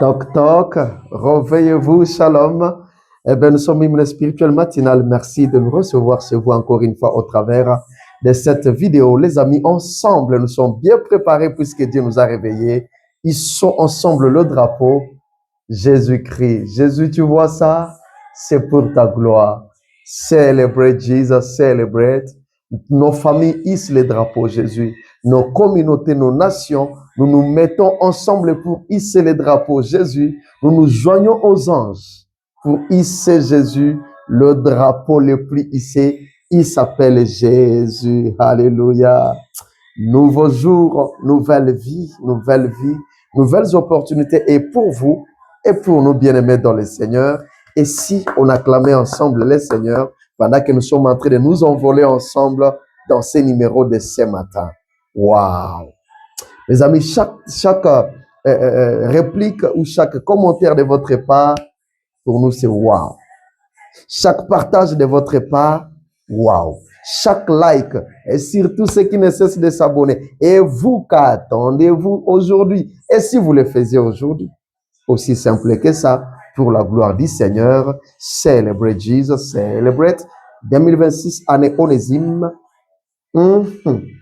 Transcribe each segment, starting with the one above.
Toc toc, réveillez-vous, shalom. Eh bien, nous sommes hymne spirituel matinal. Merci de nous recevoir chez vous encore une fois au travers de cette vidéo. Les amis, ensemble, nous sommes bien préparés puisque Dieu nous a réveillés. Ils sont ensemble le drapeau Jésus-Christ. Jésus, tu vois ça? C'est pour ta gloire. Celebrate Jesus, celebrate. Nos familles hissent les drapeaux Jésus. Nos communautés, nos nations, nous nous mettons ensemble pour hisser les drapeaux Jésus. Nous nous joignons aux anges pour hisser Jésus, le drapeau le plus hissé. Il s'appelle Jésus. Alléluia. Nouveau jour, nouvelle vie, nouvelles opportunités. Et pour vous et pour nous bien-aimés dans le Seigneur. Et si on acclamait ensemble les Seigneurs pendant que nous sommes en train de nous envoler ensemble dans ces numéros de ce matin. Waouh! Les amis, chaque réplique ou chaque commentaire de votre part, pour nous, c'est waouh. Chaque partage de votre part, waouh. Chaque like, et surtout ceux qui ne cessent de s'abonner. Et vous, qu'attendez-vous aujourd'hui? Et si vous le faisiez aujourd'hui? Aussi simple que ça, pour la gloire du Seigneur, celebrate Jesus, celebrate 2026, année onésime.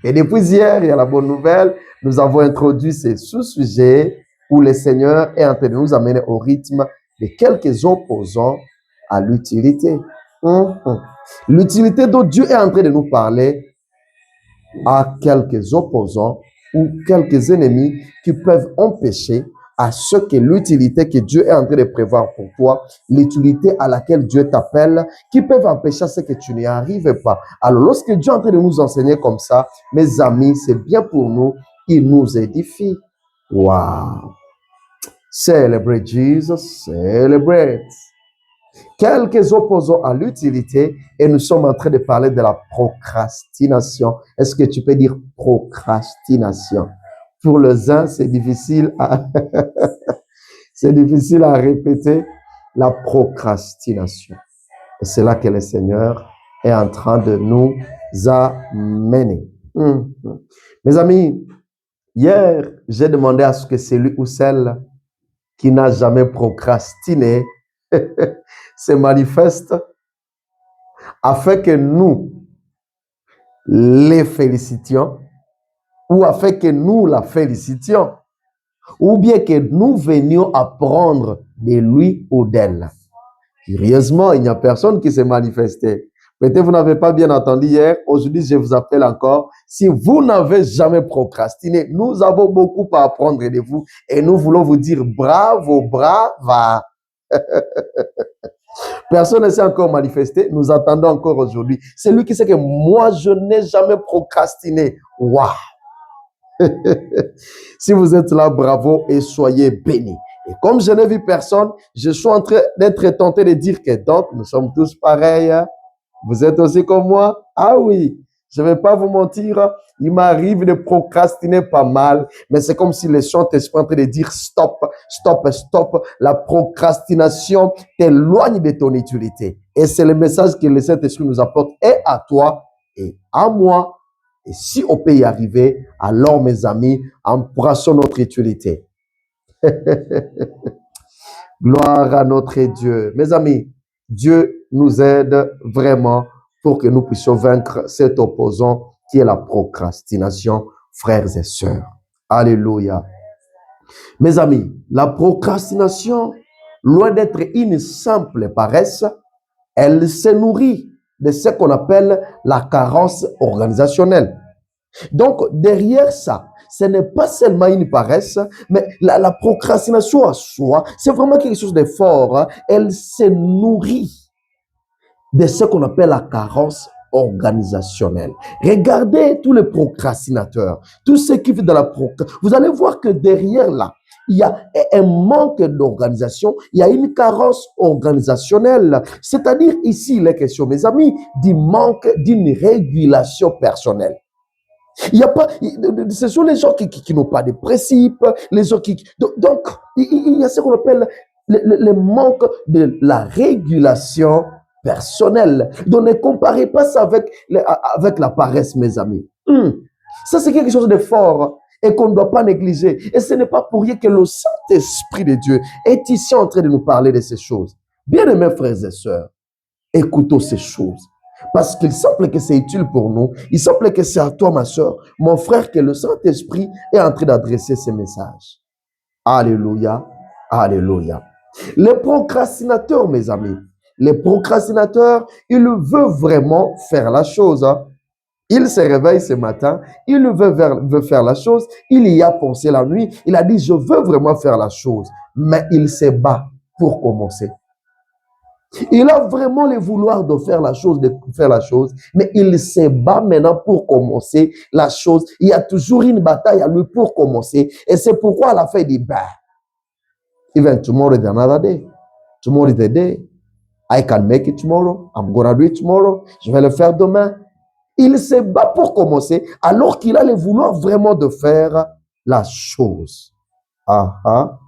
Et depuis hier, il y a la bonne nouvelle, nous avons introduit ces sous-sujets où le Seigneur est en train de nous amener au rythme de quelques opposants à l'utilité. L'utilité dont Dieu est en train de nous parler à quelques opposants ou quelques ennemis qui peuvent empêcher à ce que l'utilité que Dieu est en train de prévoir pour toi, l'utilité à laquelle Dieu t'appelle, qui peuvent empêcher à ce que tu n'y arrives pas. Alors, lorsque Dieu est en train de nous enseigner comme ça, mes amis, c'est bien pour nous, il nous édifie. Wow! Celebrate Jesus, celebrate. Quelques opposants à l'utilité et nous sommes en train de parler de la procrastination. Est-ce que tu peux dire procrastination? Pour les uns, c'est difficile à, c'est difficile à répéter, la procrastination. Et c'est là que le Seigneur est en train de nous amener. Mes amis, hier, j'ai demandé à ce que celui ou celle qui n'a jamais procrastiné se manifeste afin que nous les félicitions ou afin que nous la félicitions ou bien que nous venions apprendre de lui ou d'elle. Curieusement, il n'y a personne qui s'est manifesté. Peut-être vous n'avez pas bien entendu hier. Aujourd'hui, je vous appelle encore. Si vous n'avez jamais procrastiné, nous avons beaucoup à apprendre de vous et nous voulons vous dire bravo, brava. Personne ne s'est encore manifesté. Nous attendons encore aujourd'hui. C'est lui qui sait que moi, je n'ai jamais procrastiné. Waouh! Si vous êtes là, bravo et soyez bénis. Et comme je n'ai vu personne, je suis en train d'être tenté de dire que donc, nous sommes tous pareils. Hein? Vous êtes aussi comme moi? Ah oui, je ne vais pas vous mentir. Il m'arrive de procrastiner pas mal, mais c'est comme si les chants étaient en train de dire stop, stop, stop. La procrastination t'éloigne de ton utilité. Et c'est le message que le Saint-Esprit nous apporte et à toi et à moi. Et si on peut y arriver, alors mes amis, embrassons notre utilité. Gloire à notre Dieu. Mes amis, Dieu nous aide vraiment pour que nous puissions vaincre cet opposant qui est la procrastination, frères et sœurs. Alléluia. Mes amis, la procrastination, loin d'être une simple paresse, elle se nourrit de ce qu'on appelle la carence organisationnelle. Donc, derrière ça, ce n'est pas seulement une paresse, mais la procrastination à soi, c'est vraiment quelque chose de fort. Hein? Elle se nourrit de ce qu'on appelle la carence organisationnelle. Regardez tous les procrastinateurs, tous ceux qui vivent dans la procrastination. Vous allez voir que derrière là, il y a un manque d'organisation, il y a une carence organisationnelle. C'est-à-dire ici, les questions, mes amis, du manque d'une régulation personnelle. Il y a pas, ce sont les gens qui n'ont pas de principes, les gens qui. Donc, il y a ce qu'on appelle le manque de la régulation personnelle. Donc, ne comparez pas ça avec la paresse, mes amis. Ça, c'est quelque chose de fort. et qu'on ne doit pas négliger. Et ce n'est pas pour rien que le Saint-Esprit de Dieu est ici en train de nous parler de ces choses. Bien-aimés frères et sœurs, écoutons ces choses. Parce qu'il semble que c'est utile pour nous. Il semble que c'est à toi, ma soeur, mon frère, que le Saint-Esprit est en train d'adresser ces messages. Alléluia, alléluia. Les procrastinateurs, mes amis, les procrastinateurs, ils veulent vraiment faire la chose. Il se réveille ce matin, il veut faire la chose, il y a pensé la nuit, il a dit, je veux vraiment faire la chose, mais il se bat pour commencer. Il a vraiment le vouloir de faire la chose, mais il se bat maintenant pour commencer la chose. Il y a toujours une bataille à lui pour commencer. Et c'est pourquoi à la fin, il dit, even tomorrow is another day. Tomorrow is the day. I can make it tomorrow. I'm gonna do it tomorrow. Je vais le faire demain. Il se bat pour commencer, alors qu'il a le vouloir vraiment de faire la chose. Ah ah.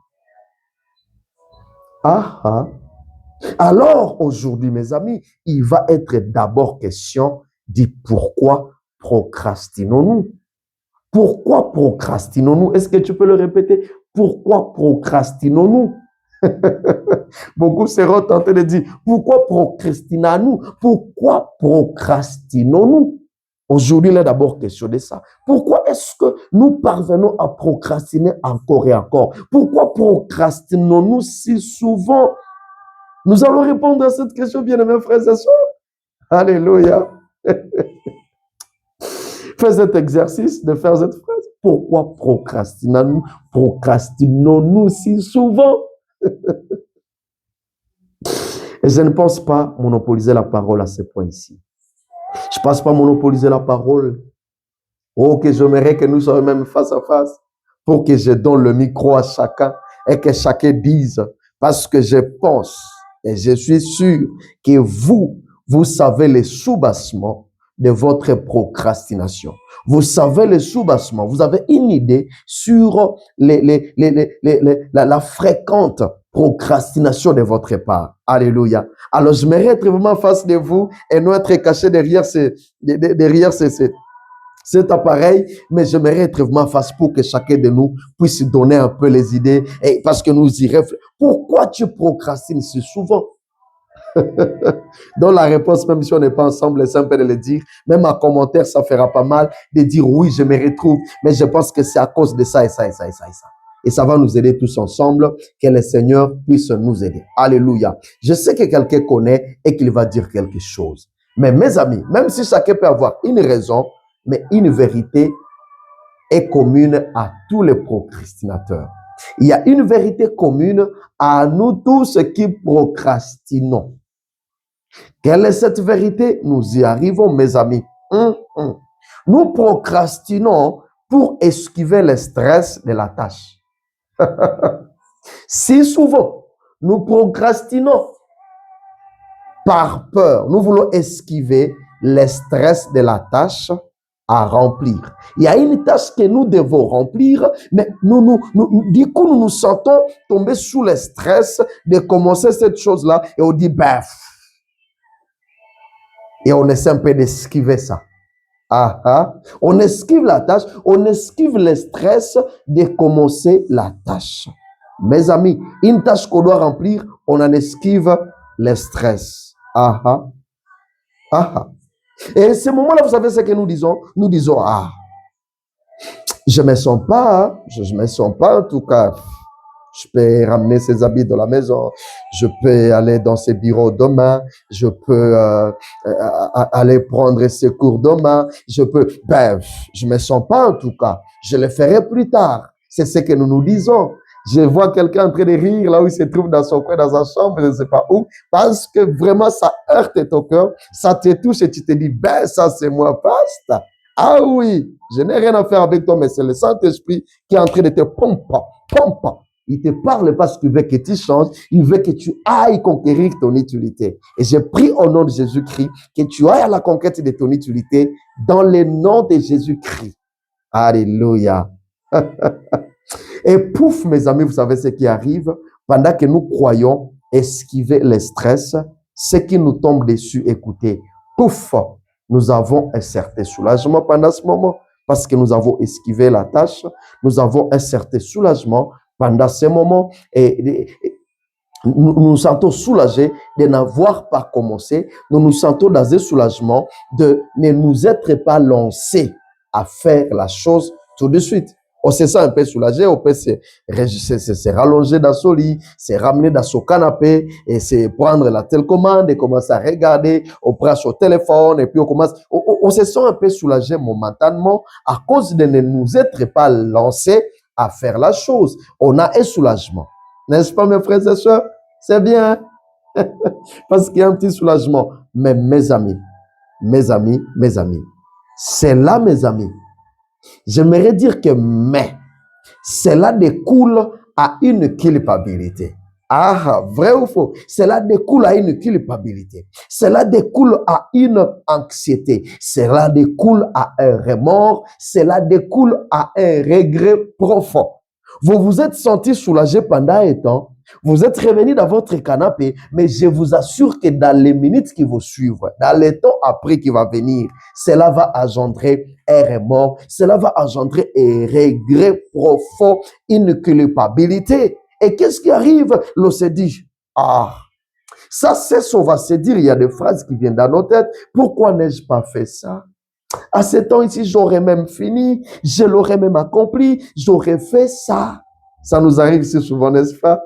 Ah ah. Alors, aujourd'hui, mes amis, il va être d'abord question de pourquoi procrastinons-nous? Pourquoi procrastinons-nous? Est-ce que tu peux le répéter? Pourquoi procrastinons-nous? Beaucoup seront tentés de dire, pourquoi procrastinons-nous? Pourquoi procrastinons-nous? Aujourd'hui, il est d'abord question de ça. Pourquoi est-ce que nous parvenons à procrastiner encore et encore? Pourquoi procrastinons-nous si souvent? Nous allons répondre à cette question, bien-aimés frères et sœurs. Alléluia. Fais cet exercice de faire cette phrase. Pourquoi procrastinons-nous si souvent? Et je ne pense pas monopoliser la parole à ce point ici. Je ne pense pas monopoliser la parole. Oh, que j'aimerais que nous soyons même face à face pour que je donne le micro à chacun et que chacun dise, parce que je pense et je suis sûr que vous savez les sous-bassements de votre procrastination. Vous savez les sous-bassements. Vous avez une idée sur la fréquente procrastination de votre part. Alléluia. Alors, je m'aimerais être vraiment face de vous et non être caché derrière cet appareil, mais j'aimerais être vraiment face pour que chacun de nous puisse donner un peu les idées, et parce que nous y réfléchissons. Pourquoi tu procrastines si souvent? Dans la réponse, même si on n'est pas ensemble, c'est simple de le dire. Même en commentaire, ça fera pas mal de dire oui, je me retrouve, mais je pense que c'est à cause de ça et ça et ça et ça et ça. Et ça va nous aider tous ensemble, que le Seigneur puisse nous aider. Alléluia. Je sais que quelqu'un connaît et qu'il va dire quelque chose. Mais mes amis, même si chacun peut avoir une raison, mais une vérité est commune à tous les procrastinateurs. Il y a une vérité commune à nous tous qui procrastinons. Quelle est cette vérité? Nous y arrivons, mes amis. Nous procrastinons pour esquiver le stress de la tâche. Si souvent, nous procrastinons par peur, nous voulons esquiver le stress de la tâche à remplir. Il y a une tâche que nous devons remplir, mais du coup, nous nous sentons tomber sous le stress de commencer cette chose-là et on dit, et on essaie un peu d'esquiver ça. On esquive la tâche, on esquive le stress de commencer la tâche. Mes amis, une tâche qu'on doit remplir, on en esquive le stress. Et à ce moment-là, vous savez ce que nous disons? Nous disons, je me sens pas, je me sens pas en tout cas. Je peux ramener ces habits de la maison, je peux aller dans ces bureaux demain, je peux aller prendre ces cours demain, je me sens pas en tout cas. Je le ferai plus tard. C'est ce que nous nous disons. Je vois quelqu'un en train de rire là où il se trouve dans son coin, dans sa chambre, je ne sais pas où, parce que vraiment ça heurte ton cœur, ça te touche et tu te dis, ça c'est moi, pasteur. Ah oui, je n'ai rien à faire avec toi, mais c'est le Saint-Esprit qui est en train de te pomper. Il te parle parce qu'il veut que tu changes, il veut que tu ailles conquérir ton utilité. Et je prie au nom de Jésus-Christ que tu ailles à la conquête de ton utilité dans le nom de Jésus-Christ. Alléluia. Et pouf, mes amis, vous savez ce qui arrive? Pendant que nous croyons esquiver le stress, ce qui nous tombe dessus, écoutez, pouf, nous avons un certain soulagement pendant ce moment. parce que nous avons esquivé la tâche, nous avons un certain soulagement pendant ces moments et nous nous sentons soulagés de n'avoir pas commencé. Nous nous sentons dans un soulagement de ne nous être pas lancés à faire la chose tout de suite. On se sent un peu soulagé, on peut se rallonger dans son lit, se ramener dans son canapé et se prendre la télécommande et commencer à regarder, on prend son téléphone et puis on se sent un peu soulagé momentanément à cause de ne nous être pas lancés à faire la chose. On a un soulagement. N'est-ce pas, mes frères et sœurs? C'est bien, parce qu'il y a un petit soulagement. Mais mes amis, c'est là, mes amis, j'aimerais dire que cela découle à une culpabilité. Ah, vrai ou faux? Cela découle à une culpabilité. Cela découle à une anxiété. Cela découle à un remords. Cela découle à un regret profond. Vous vous êtes senti soulagé pendant un temps. Vous êtes revenu dans votre canapé, mais je vous assure que dans les minutes qui vont suivre, dans les temps après qui va venir, cela va engendrer un remords, cela va engendrer un regret profond, une culpabilité. Et qu'est-ce qui arrive? L'on se dit, ah, ça c'est ce qu'on va se dire, il y a des phrases qui viennent dans nos têtes. Pourquoi n'ai-je pas fait ça? À ce temps ici, j'aurais même fini, je l'aurais même accompli, j'aurais fait ça. Ça nous arrive si souvent, n'est-ce pas?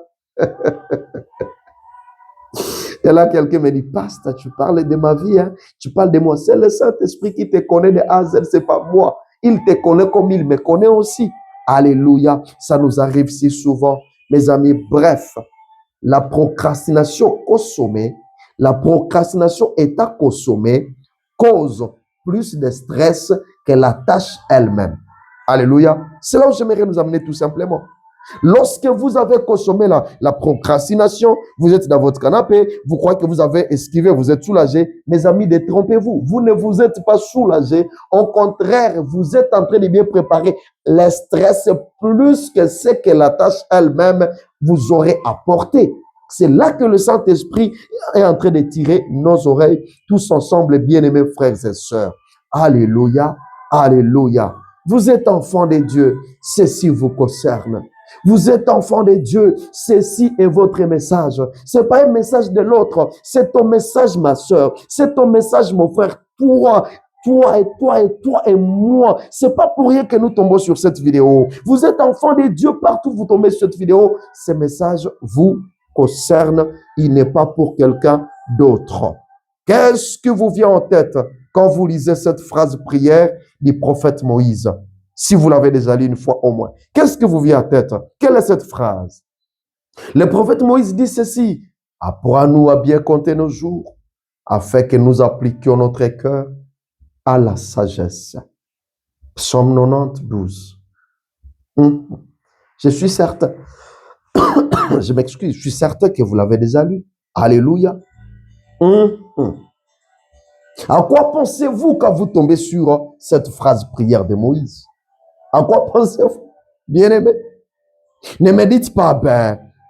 Et là, quelqu'un me dit, Pasteur, tu parles de ma vie, hein? Tu parles de moi. C'est le Saint-Esprit qui te connaît de A à Z, c'est pas moi. Il te connaît comme il me connaît aussi. Alléluia. Ça nous arrive si souvent, mes amis. Bref, la procrastination consommée, la procrastination état consommée cause plus de stress que la tâche elle-même. Alléluia. C'est là où j'aimerais nous amener tout simplement. Lorsque vous avez consommé la procrastination, vous êtes dans votre canapé, vous croyez que vous avez esquivé, vous êtes soulagé. Mes amis, détrompez-vous. Vous ne vous êtes pas soulagé. Au contraire, vous êtes en train de bien préparer le stress plus que ce que la tâche elle-même vous aurait apporté. C'est là que le Saint-Esprit est en train de tirer nos oreilles tous ensemble, bien-aimés frères et sœurs. Alléluia, alléluia. Vous êtes enfants de Dieu, ceci vous concerne. Vous êtes enfant de Dieu, ceci est votre message. C'est pas un message de l'autre, c'est ton message, ma soeur. C'est ton message, mon frère. Toi et moi. C'est pas pour rien que nous tombons sur cette vidéo. Vous êtes enfant de Dieu, partout vous tombez sur cette vidéo. Ce message vous concerne, il n'est pas pour quelqu'un d'autre. Qu'est-ce que vous vient en tête quand vous lisez cette phrase prière du prophète Moïse? Si vous l'avez déjà lu une fois au moins. Qu'est-ce que vous vient en tête? Quelle est cette phrase? Le prophète Moïse dit ceci. Apprends-nous à bien compter nos jours, afin que nous appliquions notre cœur à la sagesse. Psaume 92. Je suis certain, je m'excuse, je suis certain que vous l'avez déjà lu. Alléluia. À quoi pensez-vous quand vous tombez sur cette phrase prière de Moïse? À quoi pensez-vous? Bien-aimé. Ne me dites pas,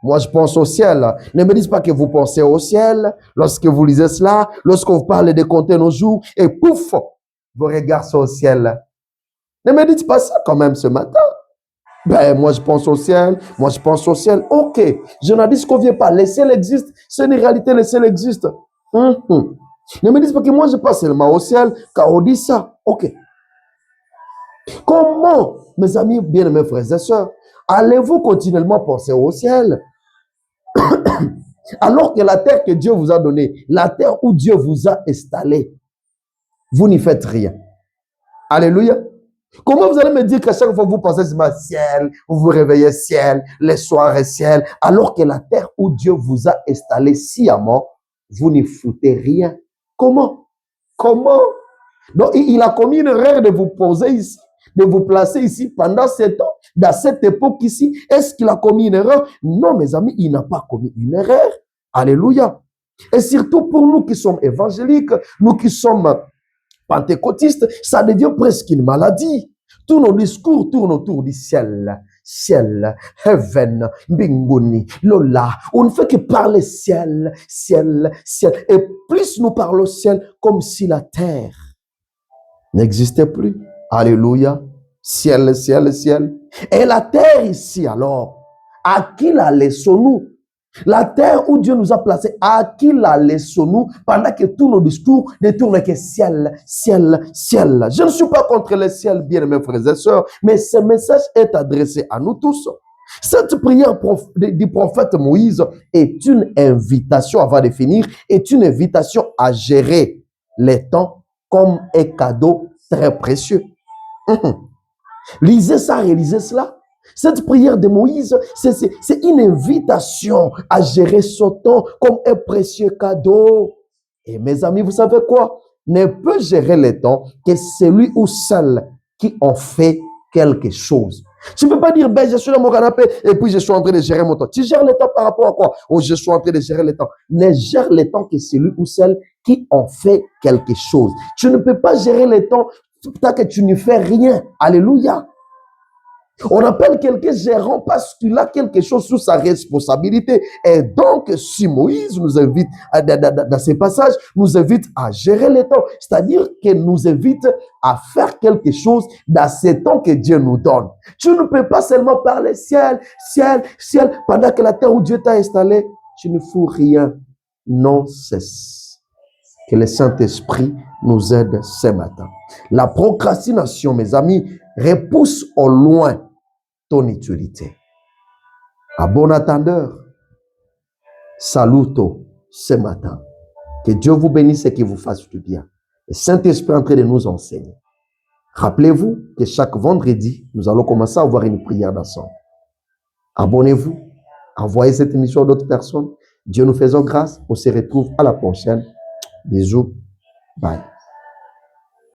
moi je pense au ciel. Ne me dites pas que vous pensez au ciel lorsque vous lisez cela, lorsque vous parlez de compter nos jours, et pouf, vos regards sont au ciel. Ne me dites pas ça quand même ce matin. Moi je pense au ciel, moi je pense au ciel. Ok, je n'en dis qu'on ne vient pas. Le ciel existe, c'est une réalité, le ciel existe. Ne me dites pas que moi je pense seulement au ciel, car on dit ça. Ok. Comment, mes amis, bien-aimés frères et sœurs, allez-vous continuellement penser au ciel alors que la terre que Dieu vous a donnée, la terre où Dieu vous a installé, vous n'y faites rien? Alléluia. Comment vous allez me dire qu'à chaque fois que vous pensez au ciel, vous vous réveillez ciel, les soirs ciel, alors que la terre où Dieu vous a installé sciemment, vous n'y foutez rien? Comment? Donc, il a commis une erreur de vous poser ici, de vous placer ici pendant ce temps, dans cette époque ici. Est-ce qu'il a commis une erreur? Non, mes amis, il n'a pas commis une erreur. Alléluia. Et surtout pour nous qui sommes évangéliques, nous qui sommes pentecôtistes, ça devient presque une maladie. Tous nos discours tournent autour du ciel. Ciel, heaven, binguni, lola. On ne fait que parler ciel. Et plus nous parlons ciel, comme si la terre n'existait plus. Alléluia. Ciel, ciel, ciel. Et la terre ici alors, à qui la laissons-nous? La terre où Dieu nous a placés, à qui la laissons-nous pendant que tous nos discours ne tournent que ciel, ciel, ciel. Je ne suis pas contre le ciel, bien mes frères et sœurs, mais ce message est adressé à nous tous. Cette prière du prophète Moïse est une invitation, avant de finir, est une invitation à gérer les temps comme un cadeau très précieux. Lisez ça, réalisez cela. Cette prière de Moïse, c'est une invitation à gérer son temps comme un précieux cadeau. Et mes amis, vous savez quoi? Ne peut gérer le temps que celui ou celle qui en fait quelque chose. Tu ne peux pas dire, ben, je suis dans mon canapé et puis je suis en train de gérer mon temps. Tu gères le temps par rapport à quoi? Oh, je suis en train de gérer le temps. Ne gère le temps que celui ou celle qui en fait quelque chose. Tu ne peux pas gérer le temps tant que tu ne fais rien. Alléluia. On appelle quelqu'un gérant parce qu'il a quelque chose sous sa responsabilité. Et donc, si Moïse nous invite, dans ces passages, nous invite à gérer le temps, c'est-à-dire qu'il nous invite à faire quelque chose dans ce temps que Dieu nous donne. Tu ne peux pas seulement parler ciel, ciel, ciel, pendant que la terre où Dieu t'a installé, tu ne fous rien. Non, cesse. Que le Saint-Esprit nous aide ce matin. La procrastination, mes amis, repousse au loin ton utilité. À bon attendeur, saluto ce matin. Que Dieu vous bénisse et qu'il vous fasse du bien. Le Saint-Esprit est en train de nous enseigner. Rappelez-vous que chaque vendredi, nous allons commencer à avoir une prière d'ensemble. Abonnez-vous, envoyez cette émission à d'autres personnes. Dieu nous faisons grâce. On se retrouve à la prochaine. Bisous. Bye.